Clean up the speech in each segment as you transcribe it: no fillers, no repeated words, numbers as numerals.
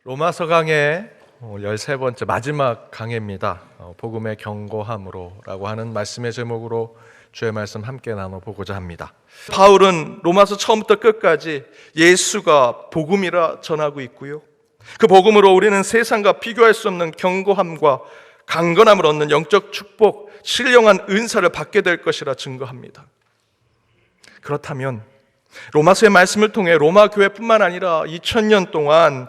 로마서 강의 13번째 마지막 강해입니다. 복음의 경고함으로라고 하는 말씀의 제목으로 주의 말씀 함께 나눠보고자 합니다. 바울은 로마서 처음부터 끝까지 예수가 복음이라 전하고 있고요, 그 복음으로 우리는 세상과 비교할 수 없는 경고함과 강건함을 얻는 영적 축복, 신령한 은사를 받게 될 것이라 증거합니다. 그렇다면 로마서의 말씀을 통해 로마 교회뿐만 아니라 2000년 동안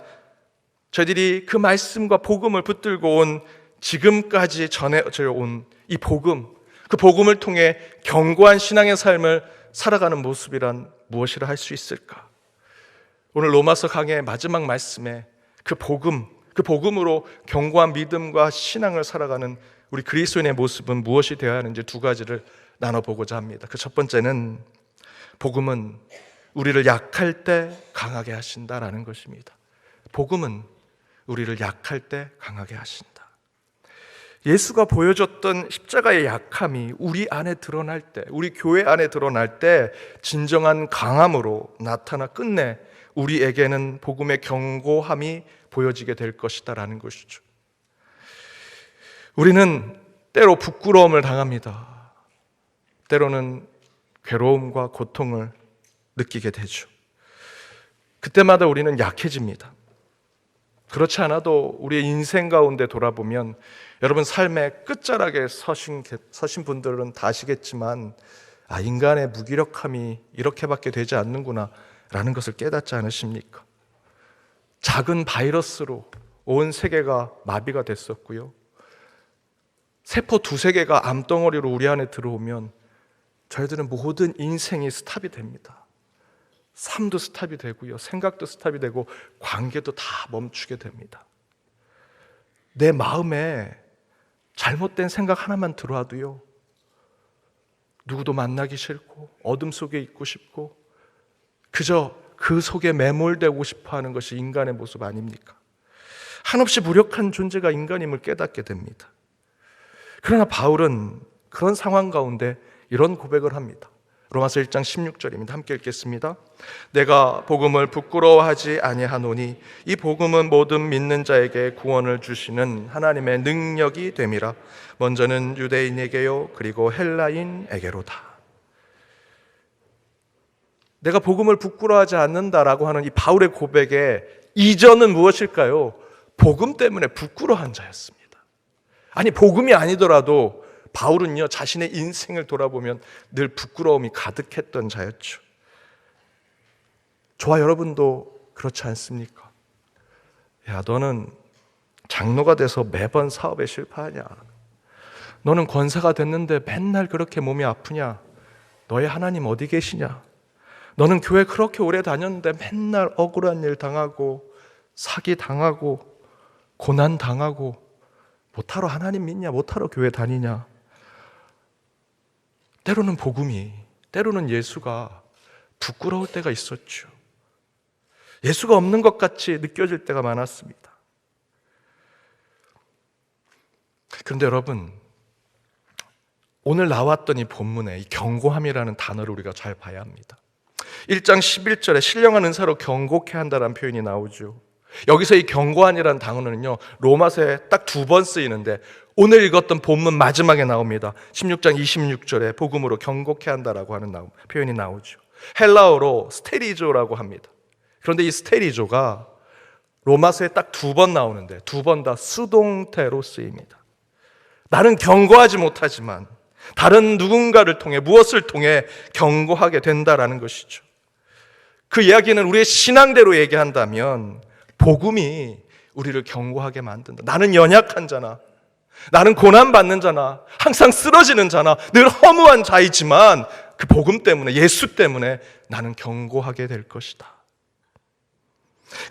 저희들이 그 말씀과 복음을 붙들고 온 지금까지 전해져 온 이 복음, 그 복음을 통해 견고한 신앙의 삶을 살아가는 모습이란 무엇이라 할 수 있을까? 오늘 로마서 강의 마지막 말씀에 그 복음으로 견고한 믿음과 신앙을 살아가는 우리 그리스도인의 모습은 무엇이 되어야 하는지 두 가지를 나눠보고자 합니다. 그 첫 번째는 복음은 우리를 약할 때 강하게 하신다라는 것입니다. 복음은 우리를 약할 때 강하게 하신다. 예수가 보여줬던 십자가의 약함이 우리 안에 드러날 때, 우리 교회 안에 드러날 때 진정한 강함으로 나타나 끝내 우리에게는 복음의 견고함이 보여지게 될 것이다라는 것이죠. 우리는 때로 부끄러움을 당합니다. 때로는 괴로움과 고통을 느끼게 되죠. 그때마다 우리는 약해집니다. 그렇지 않아도 우리의 인생 가운데 돌아보면 여러분 삶의 끝자락에 서신 분들은 다 아시겠지만 인간의 무기력함이 이렇게밖에 되지 않는구나 라는 것을 깨닫지 않으십니까? 작은 바이러스로 온 세계가 마비가 됐었고요, 세포 두세 개가 암덩어리로 우리 안에 들어오면 저희들은 모든 인생이 스탑이 됩니다. 삶도 스탑이 되고요, 생각도 스탑이 되고 관계도 다 멈추게 됩니다. 내 마음에 잘못된 생각 하나만 들어와도요, 누구도 만나기 싫고 어둠 속에 있고 싶고 그저 그 속에 매몰되고 싶어하는 것이 인간의 모습 아닙니까? 한없이 무력한 존재가 인간임을 깨닫게 됩니다. 그러나 바울은 그런 상황 가운데 이런 고백을 합니다. 로마서 1장 16절입니다. 함께 읽겠습니다. 내가 복음을 부끄러워하지 아니하노니 이 복음은 모든 믿는 자에게 구원을 주시는 하나님의 능력이 됨이라. 먼저는 유대인에게요 그리고 헬라인에게로다. 내가 복음을 부끄러워하지 않는다라고 하는 이 바울의 고백의 이전은 무엇일까요? 복음 때문에 부끄러워한 자였습니다. 아니, 복음이 아니더라도 바울은요, 자신의 인생을 돌아보면 늘 부끄러움이 가득했던 자였죠. 저와 여러분도 그렇지 않습니까? 야, 너는 장로가 돼서 매번 사업에 실패하냐? 너는 권사가 됐는데 맨날 그렇게 몸이 아프냐? 너의 하나님 어디 계시냐? 너는 교회 그렇게 오래 다녔는데 맨날 억울한 일 당하고 사기 당하고 고난 당하고 못하러 하나님 믿냐? 못하러 교회 다니냐? 때로는 복음이, 때로는 예수가 부끄러울 때가 있었죠. 예수가 없는 것 같이 느껴질 때가 많았습니다. 그런데 여러분, 오늘 나왔던 이 본문에 이 경고함이라는 단어를 우리가 잘 봐야 합니다. 1장 11절에 신령한 은사로 경고케 한다라는 표현이 나오죠. 여기서 이 경고함이라는 단어는요, 로마서에 딱 2번 쓰이는데 오늘 읽었던 본문 마지막에 나옵니다. 16장 26절에 복음으로 경고케 한다라고 하는 표현이 나오죠. 헬라어로 스테리조라고 합니다. 그런데 이 스테리조가 로마서에 딱 2번 나오는데 2번 다 수동태로 쓰입니다. 나는 경고하지 못하지만 다른 누군가를 통해, 무엇을 통해 경고하게 된다라는 것이죠. 그 이야기는 우리의 신앙대로 얘기한다면 복음이 우리를 경고하게 만든다. 나는 연약한 자나, 나는 고난받는 자나, 항상 쓰러지는 자나, 늘 허무한 자이지만 그 복음 때문에, 예수 때문에 나는 경고하게 될 것이다.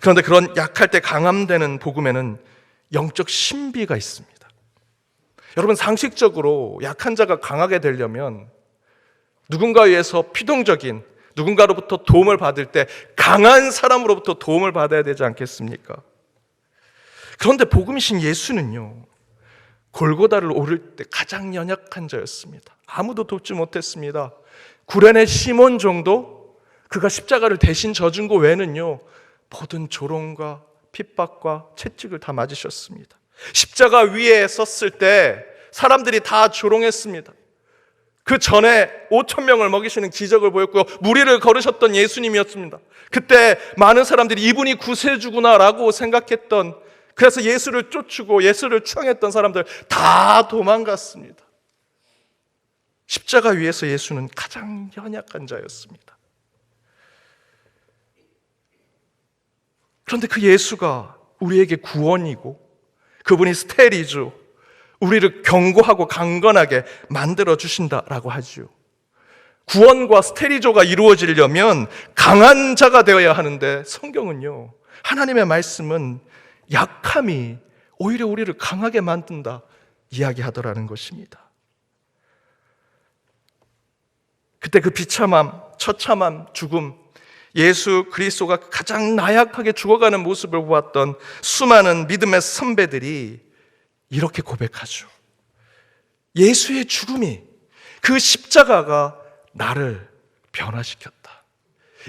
그런데 그런 약할 때 강함되는 복음에는 영적 신비가 있습니다. 여러분, 상식적으로 약한 자가 강하게 되려면 누군가에 의해서 피동적인, 누군가로부터 도움을 받을 때 강한 사람으로부터 도움을 받아야 되지 않겠습니까? 그런데 복음이신 예수는요, 골고다를 오를 때 가장 연약한 자였습니다. 아무도 돕지 못했습니다. 구레네 시몬 정도, 그가 십자가를 대신 져준 거 외에는요, 모든 조롱과 핍박과 채찍을 다 맞으셨습니다. 십자가 위에 섰을 때 사람들이 다 조롱했습니다. 그 전에 5,000명을 먹이시는 기적을 보였고요. 무리를 걸으셨던 예수님이었습니다. 그때 많은 사람들이 이분이 구세주구나라고 생각했던, 그래서 예수를 쫓고 예수를 추앙했던 사람들 다 도망갔습니다. 십자가 위에서 예수는 가장 연약한 자였습니다. 그런데 그 예수가 우리에게 구원이고 그분이 스테리죠. 우리를 견고하고 강건하게 만들어 주신다라고 하죠. 구원과 스테리조가 이루어지려면 강한 자가 되어야 하는데, 성경은요, 하나님의 말씀은 약함이 오히려 우리를 강하게 만든다 이야기하더라는 것입니다. 그때 그 비참함, 처참함, 죽음, 예수 그리스도가 가장 나약하게 죽어가는 모습을 보았던 수많은 믿음의 선배들이 이렇게 고백하죠. 예수의 죽음이, 그 십자가가 나를 변화시켰다.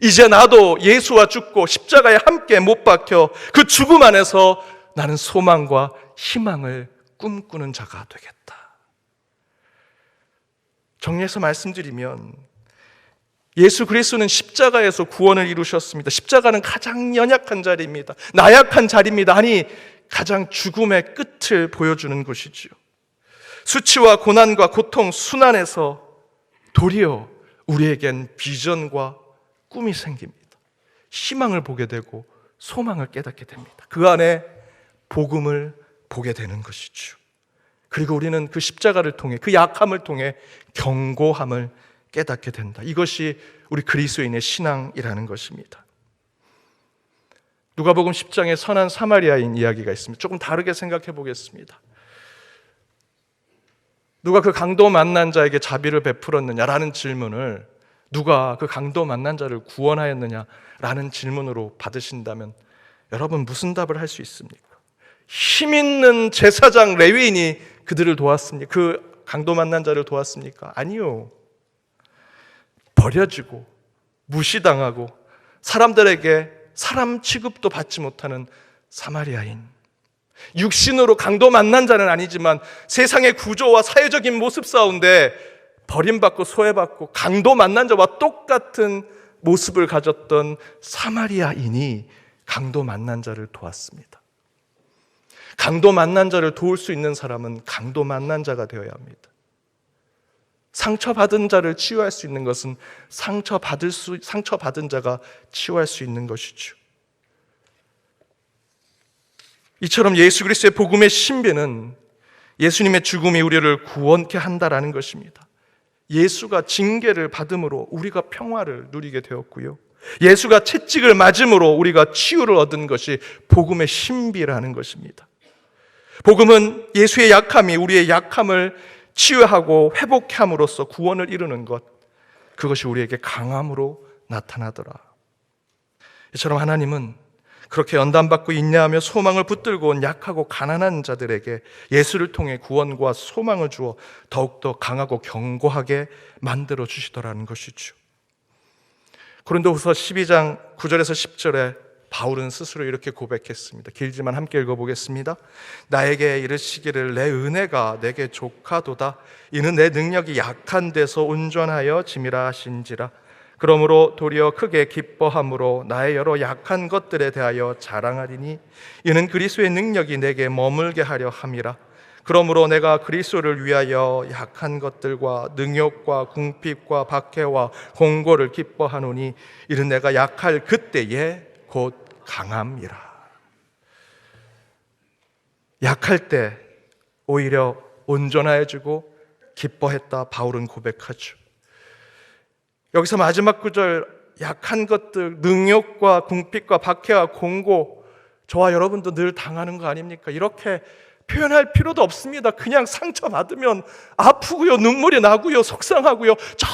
이제 나도 예수와 죽고 십자가에 함께 못 박혀 그 죽음 안에서 나는 소망과 희망을 꿈꾸는 자가 되겠다. 정리해서 말씀드리면 예수 그리스도는 십자가에서 구원을 이루셨습니다. 십자가는 가장 연약한 자리입니다. 나약한 자리입니다. 아니, 가장 죽음의 끝을 보여주는 것이지요. 수치와 고난과 고통, 순환에서 도리어 우리에겐 비전과 꿈이 생깁니다. 희망을 보게 되고 소망을 깨닫게 됩니다. 그 안에 복음을 보게 되는 것이죠. 그리고 우리는 그 십자가를 통해, 그 약함을 통해 견고함을 깨닫게 된다. 이것이 우리 그리스도인의 신앙이라는 것입니다. 누가복음 10장에 선한 사마리아인 이야기가 있습니다. 조금 다르게 생각해 보겠습니다. 누가 그 강도 만난 자에게 자비를 베풀었느냐라는 질문을, 누가 그 강도 만난 자를 구원하였느냐라는 질문으로 받으신다면 여러분 무슨 답을 할 수 있습니까? 힘 있는 제사장 레위인이 그들을 도왔습니까? 그 강도 만난 자를 도왔습니까? 아니요. 버려지고 무시당하고 사람들에게 사람 취급도 받지 못하는 사마리아인, 육신으로 강도 만난 자는 아니지만 세상의 구조와 사회적인 모습 가운데 버림받고 소외받고 강도 만난 자와 똑같은 모습을 가졌던 사마리아인이 강도 만난 자를 도왔습니다. 강도 만난 자를 도울 수 있는 사람은 강도 만난 자가 되어야 합니다. 상처받은 자를 치유할 수 있는 것은 상처받은 자가 치유할 수 있는 것이죠. 이처럼 예수 그리스도의 복음의 신비는 예수님의 죽음이 우리를 구원케 한다라는 것입니다. 예수가 징계를 받음으로 우리가 평화를 누리게 되었고요, 예수가 채찍을 맞음으로 우리가 치유를 얻은 것이 복음의 신비라는 것입니다. 복음은 예수의 약함이 우리의 약함을 치유하고 회복함으로써 구원을 이루는 것, 그것이 우리에게 강함으로 나타나더라. 이처럼 하나님은 그렇게 연단받고 인내하며 소망을 붙들고 온 약하고 가난한 자들에게 예수를 통해 구원과 소망을 주어 더욱더 강하고 견고하게 만들어 주시더라는 것이죠. 고린도후서 12장 9절에서 10절에 바울은 스스로 이렇게 고백했습니다. 길지만 함께 읽어보겠습니다. 나에게 이르시기를 내 은혜가 내게 족하도다. 이는 내 능력이 약한 데서 온전하여 짐이라 하신지라. 그러므로 도리어 크게 기뻐함으로 나의 여러 약한 것들에 대하여 자랑하리니 이는 그리스도의 능력이 내게 머물게 하려 함이라. 그러므로 내가 그리스도를 위하여 약한 것들과 능욕과 궁핍과 박해와 공고를 기뻐하노니 이는 내가 약할 그때에 곧 강함이라. 약할 때 오히려 온전해지고 기뻐했다, 바울은 고백하죠. 여기서 마지막 구절, 약한 것들, 능욕과 궁핍과 박해와 공고, 저와 여러분도 늘 당하는 거 아닙니까? 이렇게 표현할 필요도 없습니다. 그냥 상처받으면 아프고요, 눈물이 나고요, 속상하고요, 저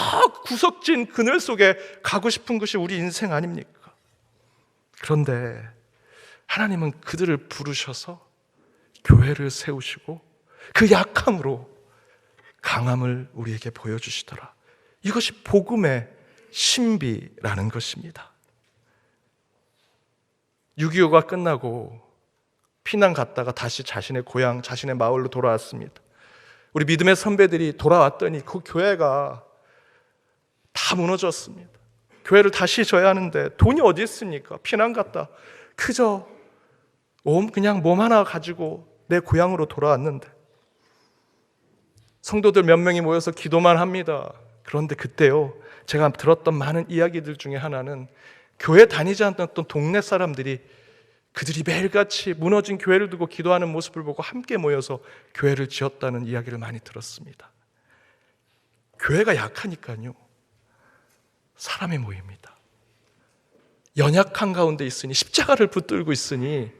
구석진 그늘 속에 가고 싶은 것이 우리 인생 아닙니까? 그런데 하나님은 그들을 부르셔서 교회를 세우시고 그 약함으로 강함을 우리에게 보여주시더라. 이것이 복음의 신비라는 것입니다. 6.25가 끝나고 피난 갔다가 다시 자신의 고향, 자신의 마을로 돌아왔습니다. 우리 믿음의 선배들이 돌아왔더니 그 교회가 다 무너졌습니다. 교회를 다시 져야 하는데 돈이 어디 있습니까? 피난 갔다 그저 그냥 몸 하나 가지고 내 고향으로 돌아왔는데 성도들 몇 명이 모여서 기도만 합니다. 그런데 그때요, 제가 들었던 많은 이야기들 중에 하나는 교회 다니지 않던 동네 사람들이 그들이 매일같이 무너진 교회를 두고 기도하는 모습을 보고 함께 모여서 교회를 지었다는 이야기를 많이 들었습니다. 교회가 약하니까요, 사람이 모입니다. 연약한 가운데 있으니, 십자가를 붙들고 있으니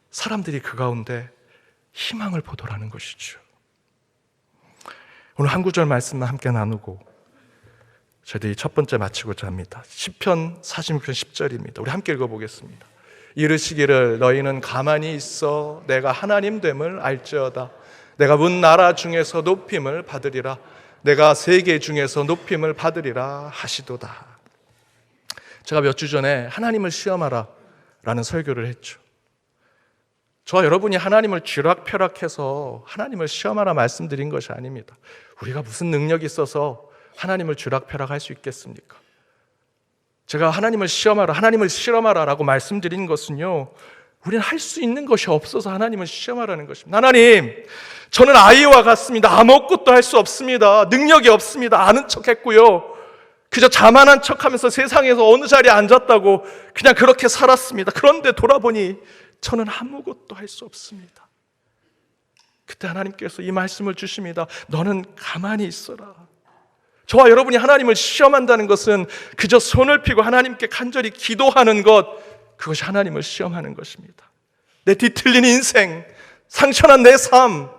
사람들이 그 가운데 희망을 보더라는 것이죠. 오늘 한 구절 말씀만 함께 나누고 저희들이 첫 번째 마치고자 합니다. 시편 46편 10절입니다. 우리 함께 읽어보겠습니다. 이르시기를 너희는 가만히 있어 내가 하나님 됨을 알지어다. 내가 문 나라 중에서 높임을 받으리라. 내가 세계 중에서 높임을 받으리라 하시도다. 제가 몇 주 전에 하나님을 시험하라 라는 설교를 했죠. 저와 여러분이 하나님을 쥐락펴락해서 하나님을 시험하라 말씀드린 것이 아닙니다. 우리가 무슨 능력이 있어서 하나님을 쥐락펴락할 수 있겠습니까? 제가 하나님을 시험하라, 하나님을 실험하라 라고 말씀드린 것은요, 우리는 할 수 있는 것이 없어서 하나님을 시험하라는 것입니다. 하나님, 저는 아이와 같습니다. 아무것도 할 수 없습니다. 능력이 없습니다. 아는 척했고요, 그저 자만한 척하면서 세상에서 어느 자리에 앉았다고 그냥 그렇게 살았습니다. 그런데 돌아보니 저는 아무것도 할 수 없습니다. 그때 하나님께서 이 말씀을 주십니다. 너는 가만히 있어라. 저와 여러분이 하나님을 시험한다는 것은 그저 손을 펴고 하나님께 간절히 기도하는 것, 그것이 하나님을 시험하는 것입니다. 내 뒤틀린 인생, 상처난 내 삶,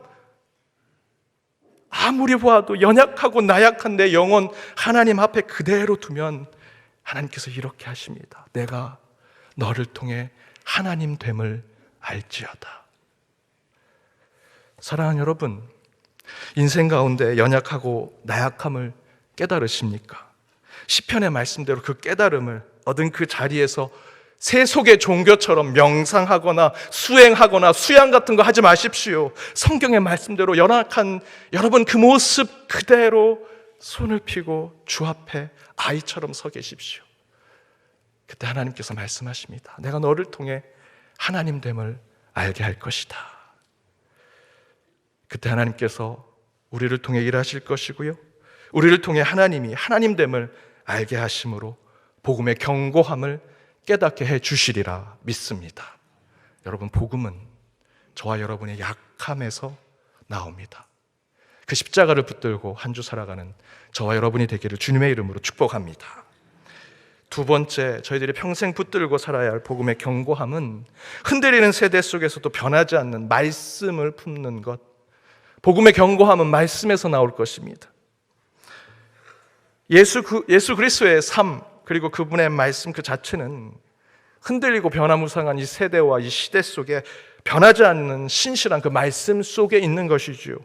아무리 보아도 연약하고 나약한 내 영혼 하나님 앞에 그대로 두면 하나님께서 이렇게 하십니다. 내가 너를 통해 하나님 됨을 알지어다. 사랑하는 여러분, 인생 가운데 연약하고 나약함을 깨달으십니까? 시편의 말씀대로 그 깨달음을 얻은 그 자리에서 세속의 종교처럼 명상하거나 수행하거나 수양 같은 거 하지 마십시오. 성경의 말씀대로 연약한 여러분 그 모습 그대로 손을 펴고 주 앞에 아이처럼 서 계십시오. 그때 하나님께서 말씀하십니다. 내가 너를 통해 하나님 됨을 알게 할 것이다. 그때 하나님께서 우리를 통해 일하실 것이고요, 우리를 통해 하나님이 하나님 됨을 알게 하심으로 복음의 견고함을 깨닫게 해 주시리라 믿습니다. 여러분, 복음은 저와 여러분의 약함에서 나옵니다. 그 십자가를 붙들고 한 주 살아가는 저와 여러분이 되기를 주님의 이름으로 축복합니다. 두 번째, 저희들이 평생 붙들고 살아야 할 복음의 견고함은 흔들리는 세대 속에서도 변하지 않는 말씀을 품는 것. 복음의 견고함은 말씀에서 나올 것입니다. 예수 그리스도의 삶, 그리고 그분의 말씀 그 자체는 흔들리고 변화무쌍한 이 세대와 이 시대 속에 변하지 않는 신실한 그 말씀 속에 있는 것이지요.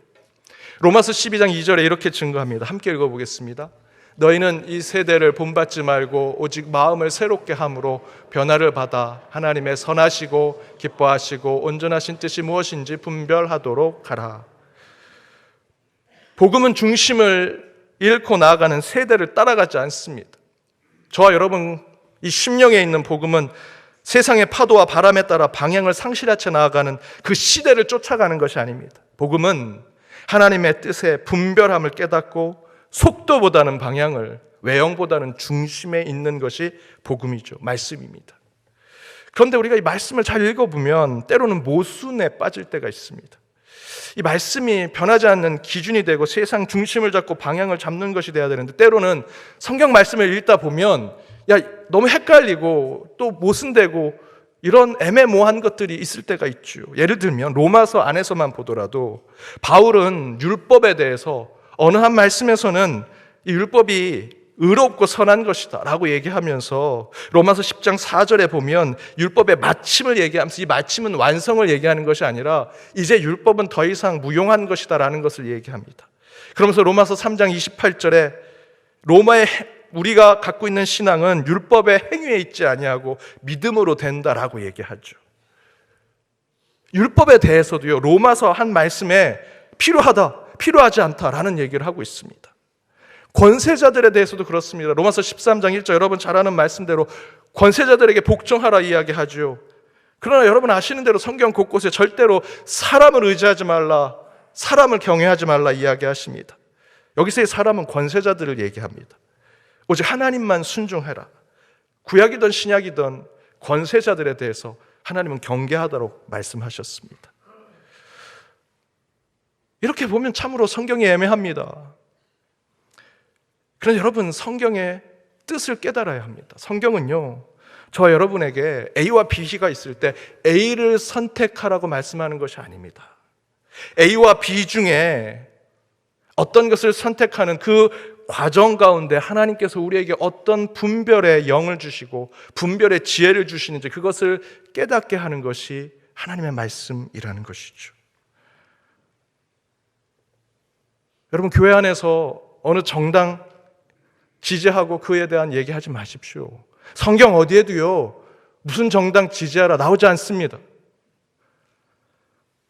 로마서 12장 2절에 이렇게 증거합니다. 함께 읽어보겠습니다. 너희는 이 세대를 본받지 말고 오직 마음을 새롭게 함으로 변화를 받아 하나님의 선하시고 기뻐하시고 온전하신 뜻이 무엇인지 분별하도록 하라. 복음은 중심을 잃고 나아가는 세대를 따라가지 않습니다. 저와 여러분, 이 심령에 있는 복음은 세상의 파도와 바람에 따라 방향을 상실한 채 나아가는 그 시대를 쫓아가는 것이 아닙니다. 복음은 하나님의 뜻의 분별함을 깨닫고 속도보다는 방향을, 외형보다는 중심에 있는 것이 복음이죠. 말씀입니다. 그런데 우리가 이 말씀을 잘 읽어보면 때로는 모순에 빠질 때가 있습니다. 이 말씀이 변하지 않는 기준이 되고 세상 중심을 잡고 방향을 잡는 것이 돼야 되는데, 때로는 성경 말씀을 읽다 보면 너무 헷갈리고 또 모순되고 이런 애매모호한 것들이 있을 때가 있죠. 예를 들면 로마서 안에서만 보더라도 바울은 율법에 대해서 어느 한 말씀에서는 이 율법이 의롭고 선한 것이다 라고 얘기하면서 로마서 10장 4절에 보면 율법의 마침을 얘기하면서, 이 마침은 완성을 얘기하는 것이 아니라 이제 율법은 더 이상 무용한 것이다 라는 것을 얘기합니다. 그러면서 로마서 3장 28절에 로마의 우리가 갖고 있는 신앙은 율법의 행위에 있지 아니하고 믿음으로 된다라고 얘기하죠. 율법에 대해서도요, 로마서 한 말씀에 필요하다, 필요하지 않다라는 얘기를 하고 있습니다. 권세자들에 대해서도 그렇습니다. 로마서 13장 1절, 여러분 잘 아는 말씀대로 권세자들에게 복종하라 이야기하죠. 그러나 여러분 아시는 대로 성경 곳곳에 절대로 사람을 의지하지 말라, 사람을 경외하지 말라 이야기하십니다. 여기서의 사람은 권세자들을 얘기합니다. 오직 하나님만 순종해라. 구약이든 신약이든 권세자들에 대해서 하나님은 경계하도록 말씀하셨습니다. 이렇게 보면 참으로 성경이 애매합니다. 그런데 여러분, 성경의 뜻을 깨달아야 합니다. 성경은요, 저와 여러분에게 A와 B가 있을 때 A를 선택하라고 말씀하는 것이 아닙니다. A와 B 중에 어떤 것을 선택하는 그 과정 가운데 하나님께서 우리에게 어떤 분별의 영을 주시고 분별의 지혜를 주시는지 그것을 깨닫게 하는 것이 하나님의 말씀이라는 것이죠. 여러분, 교회 안에서 어느 정당 지지하고 그에 대한 얘기하지 마십시오. 성경 어디에도요, 무슨 정당 지지하라 나오지 않습니다.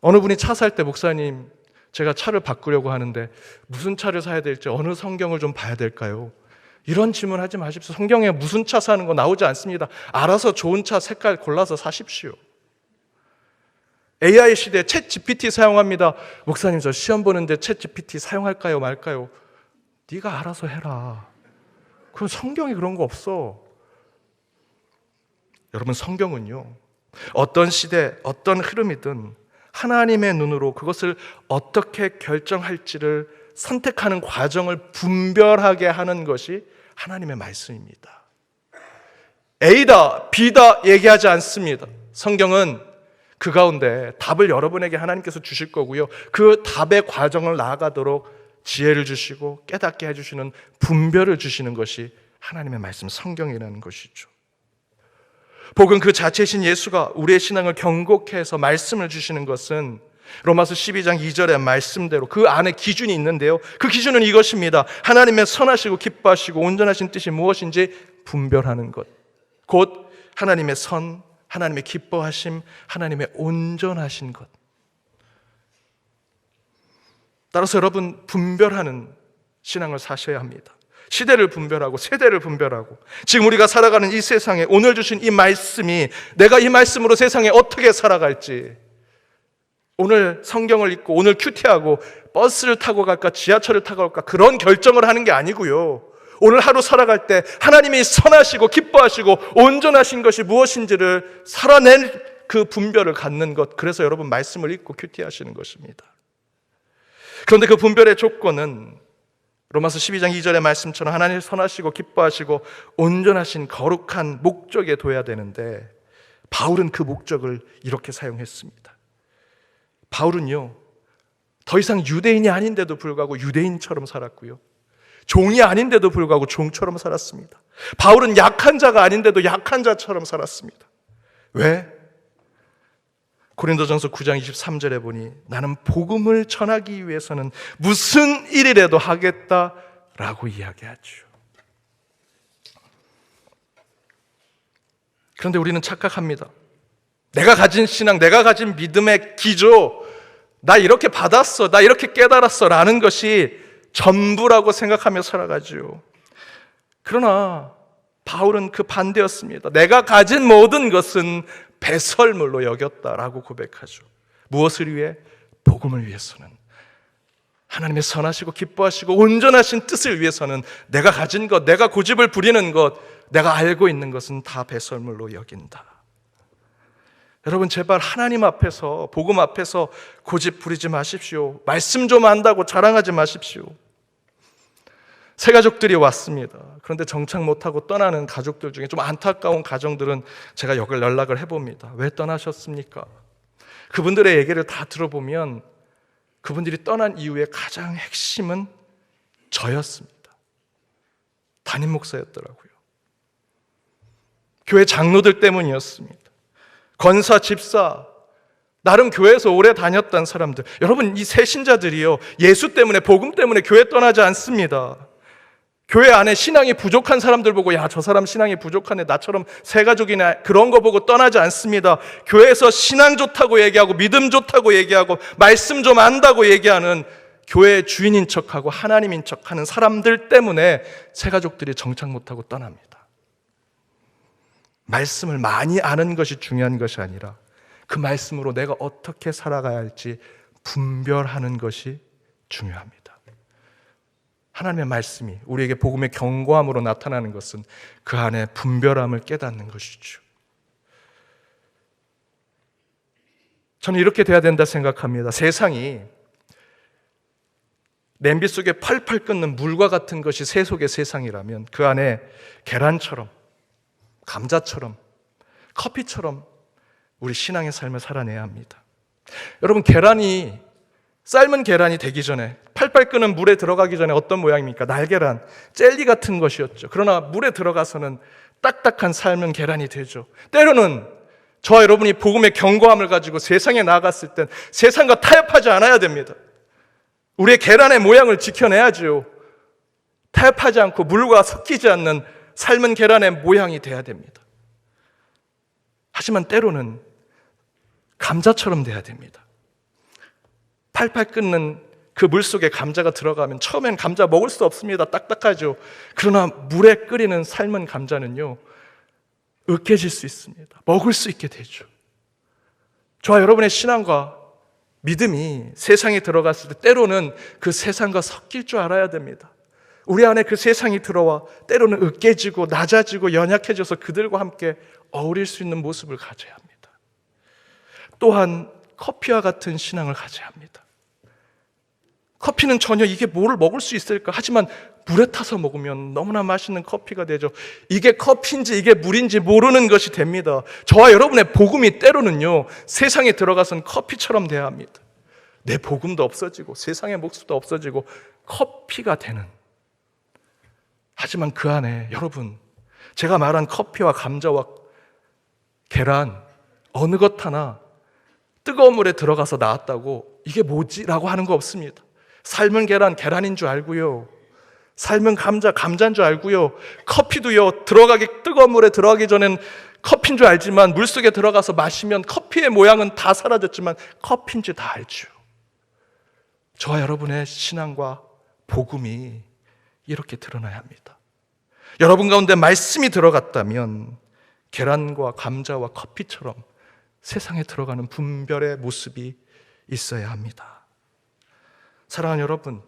어느 분이 차 살 때, 목사님, 제가 차를 바꾸려고 하는데 무슨 차를 사야 될지 어느 성경을 좀 봐야 될까요? 이런 질문 하지 마십시오. 성경에 무슨 차 사는 거 나오지 않습니다. 알아서 좋은 차 색깔 골라서 사십시오. AI 시대에 챗 GPT 사용합니다. 목사님, 저 시험 보는데 챗 GPT 사용할까요 말까요? 네가 알아서 해라. 그럼 성경에 그런 거 없어. 여러분, 성경은요, 어떤 시대, 어떤 흐름이든 하나님의 눈으로 그것을 어떻게 결정할지를 선택하는 과정을 분별하게 하는 것이 하나님의 말씀입니다. A다, B다 얘기하지 않습니다. 성경은 그 가운데 답을 여러분에게 하나님께서 주실 거고요, 그 답의 과정을 나아가도록 지혜를 주시고 깨닫게 해주시는 분별을 주시는 것이 하나님의 말씀, 성경이라는 것이죠. 복은 그 자체이신 예수가 우리의 신앙을 경고케 해서 말씀을 주시는 것은 로마서 12장 2절의 말씀대로 그 안에 기준이 있는데요, 그 기준은 이것입니다. 하나님의 선하시고 기뻐하시고 온전하신 뜻이 무엇인지 분별하는 것, 곧 하나님의 선, 하나님의 기뻐하심, 하나님의 온전하신 것. 따라서 여러분, 분별하는 신앙을 사셔야 합니다. 시대를 분별하고 세대를 분별하고 지금 우리가 살아가는 이 세상에 오늘 주신 이 말씀이 내가 이 말씀으로 세상에 어떻게 살아갈지, 오늘 성경을 읽고 오늘 큐티하고 버스를 타고 갈까 지하철을 타고 갈까 그런 결정을 하는 게 아니고요, 오늘 하루 살아갈 때 하나님이 선하시고 기뻐하시고 온전하신 것이 무엇인지를 살아낸 그 분별을 갖는 것, 그래서 여러분 말씀을 읽고 큐티하시는 것입니다. 그런데 그 분별의 조건은 로마서 12장 2절의 말씀처럼 하나님 선하시고 기뻐하시고 온전하신 거룩한 목적에 둬야 되는데, 바울은 그 목적을 이렇게 사용했습니다. 바울은요, 더 이상 유대인이 아닌데도 불구하고 유대인처럼 살았고요, 종이 아닌데도 불구하고 종처럼 살았습니다. 바울은 약한 자가 아닌데도 약한 자처럼 살았습니다. 왜? 고린도전서 9장 23절에 보니 나는 복음을 전하기 위해서는 무슨 일이라도 하겠다라고 이야기하죠. 그런데 우리는 착각합니다. 내가 가진 신앙, 내가 가진 믿음의 기조, 나 이렇게 받았어, 나 이렇게 깨달았어 라는 것이 전부라고 생각하며 살아가죠. 그러나 바울은 그 반대였습니다. 내가 가진 모든 것은 배설물로 여겼다라고 고백하죠. 무엇을 위해? 복음을 위해서는, 하나님의 선하시고 기뻐하시고 온전하신 뜻을 위해서는 내가 가진 것, 내가 고집을 부리는 것, 내가 알고 있는 것은 다 배설물로 여긴다. 여러분, 제발 하나님 앞에서, 복음 앞에서 고집 부리지 마십시오. 말씀 좀 안다고 자랑하지 마십시오. 새 가족들이 왔습니다. 그런데 정착 못하고 떠나는 가족들 중에 좀 안타까운 가정들은 제가 연락을 해봅니다. 왜 떠나셨습니까? 그분들의 얘기를 다 들어보면 그분들이 떠난 이유의 가장 핵심은 저였습니다. 담임 목사였더라고요. 교회 장로들 때문이었습니다. 권사, 집사, 나름 교회에서 오래 다녔던 사람들. 여러분, 이 새신자들이요, 예수 때문에, 복음 때문에 교회 떠나지 않습니다. 교회 안에 신앙이 부족한 사람들 보고 야, 저 사람 신앙이 부족하네, 나처럼 새 가족이네, 그런 거 보고 떠나지 않습니다. 교회에서 신앙 좋다고 얘기하고 믿음 좋다고 얘기하고 말씀 좀 안다고 얘기하는 교회의 주인인 척하고 하나님인 척하는 사람들 때문에 새 가족들이 정착 못하고 떠납니다. 말씀을 많이 아는 것이 중요한 것이 아니라 그 말씀으로 내가 어떻게 살아가야 할지 분별하는 것이 중요합니다. 하나님의 말씀이 우리에게 복음의 경고함으로 나타나는 것은 그 안에 분별함을 깨닫는 것이죠. 저는 이렇게 돼야 된다 생각합니다. 세상이 냄비 속에 팔팔 끓는 물과 같은 것이 새 속의 세상이라면 그 안에 계란처럼, 감자처럼, 커피처럼 우리 신앙의 삶을 살아내야 합니다. 여러분, 삶은 계란이 되기 전에, 팔팔 끓는 물에 들어가기 전에 어떤 모양입니까? 날계란, 젤리 같은 것이었죠. 그러나 물에 들어가서는 딱딱한 삶은 계란이 되죠. 때로는 저와 여러분이 복음의 경고함을 가지고 세상에 나아갔을 땐 세상과 타협하지 않아야 됩니다. 우리의 계란의 모양을 지켜내야죠. 타협하지 않고 물과 섞이지 않는 삶은 계란의 모양이 돼야 됩니다. 하지만 때로는 감자처럼 돼야 됩니다. 팔팔 끓는 그 물 속에 감자가 들어가면 처음엔 감자 먹을 수 없습니다. 딱딱하죠. 그러나 물에 끓이는 삶은 감자는요, 으깨질 수 있습니다. 먹을 수 있게 되죠. 저와 여러분의 신앙과 믿음이 세상에 들어갔을 때 때로는 그 세상과 섞일 줄 알아야 됩니다. 우리 안에 그 세상이 들어와 때로는 으깨지고 낮아지고 연약해져서 그들과 함께 어울릴 수 있는 모습을 가져야 합니다. 또한 커피와 같은 신앙을 가져야 합니다. 커피는 전혀 이게 뭐를 먹을 수 있을까? 하지만 물에 타서 먹으면 너무나 맛있는 커피가 되죠. 이게 커피인지 이게 물인지 모르는 것이 됩니다. 저와 여러분의 복음이 때로는요, 세상에 들어가선 커피처럼 돼야 합니다. 내 복음도 없어지고 세상의 목수도 없어지고 커피가 되는. 하지만 그 안에 여러분, 제가 말한 커피와 감자와 계란 어느 것 하나 뜨거운 물에 들어가서 나왔다고 이게 뭐지? 라고 하는 거 없습니다. 삶은 계란, 계란인 줄 알고요. 삶은 감자, 감자인 줄 알고요. 커피도요, 뜨거운 물에 들어가기 전엔 커피인 줄 알지만 물속에 들어가서 마시면 커피의 모양은 다 사라졌지만 커피인지 다 알죠. 저와 여러분의 신앙과 복음이 이렇게 드러나야 합니다. 여러분 가운데 말씀이 들어갔다면 계란과 감자와 커피처럼 세상에 들어가는 분별의 모습이 있어야 합니다. 사랑하는 여러분,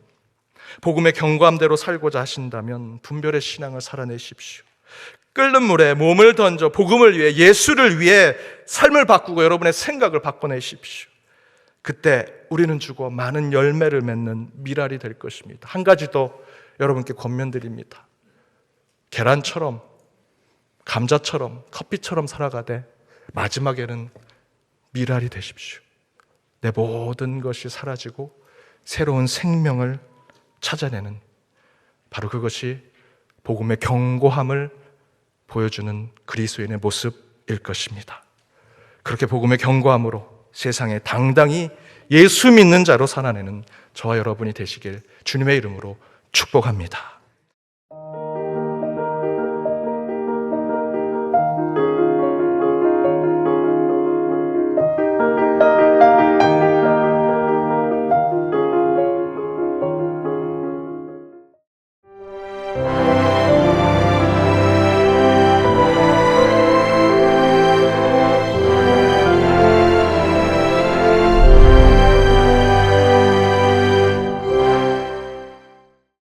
복음의 경고함대로 살고자 하신다면 분별의 신앙을 살아내십시오. 끓는 물에 몸을 던져 복음을 위해, 예수를 위해 삶을 바꾸고 여러분의 생각을 바꿔내십시오. 그때 우리는 죽어 많은 열매를 맺는 미랄이 될 것입니다. 한 가지 더 여러분께 권면드립니다. 계란처럼, 감자처럼, 커피처럼 살아가되 마지막에는 미랄이 되십시오. 내 모든 것이 사라지고 새로운 생명을 찾아내는, 바로 그것이 복음의 경고함을 보여주는 그리스도인의 모습일 것입니다. 그렇게 복음의 경고함으로 세상에 당당히 예수 믿는 자로 살아내는 저와 여러분이 되시길 주님의 이름으로 축복합니다.